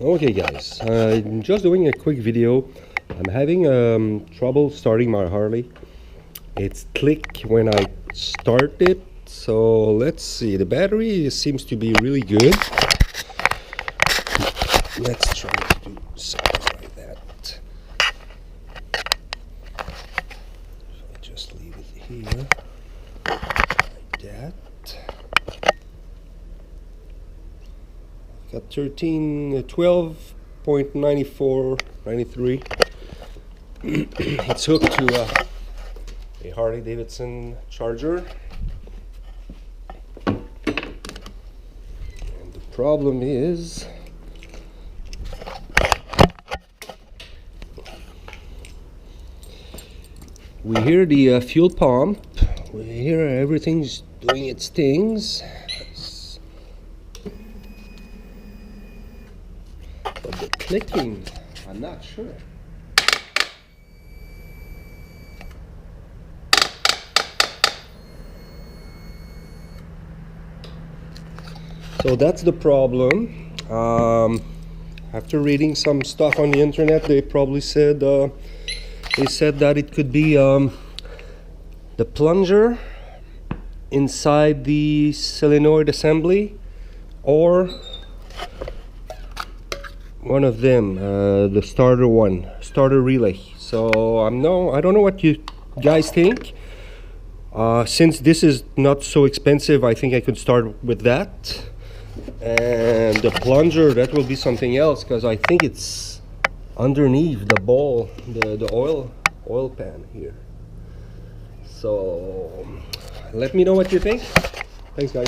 Okay guys, I'm just doing a quick video. I'm having trouble starting my Harley. It's click when I start it. So let's see, the battery seems to be really good. Let's try to do something like that. So I just leave it here like that. Got 12.9493. It's hooked to a Harley Davidson charger. And the problem is we hear the fuel pump. We hear everything's doing its things. But the clicking, I'm not sure. So that's the problem. After reading some stuff on the internet, they probably said that it could be the plunger inside the solenoid assembly, or one of them, the starter relay. So I don't know what you guys think. Since this is not so expensive, I think I could start with that. And the plunger, that will be something else, because I think it's underneath the bowl, the oil pan here. So let me know what you think. Thanks guys.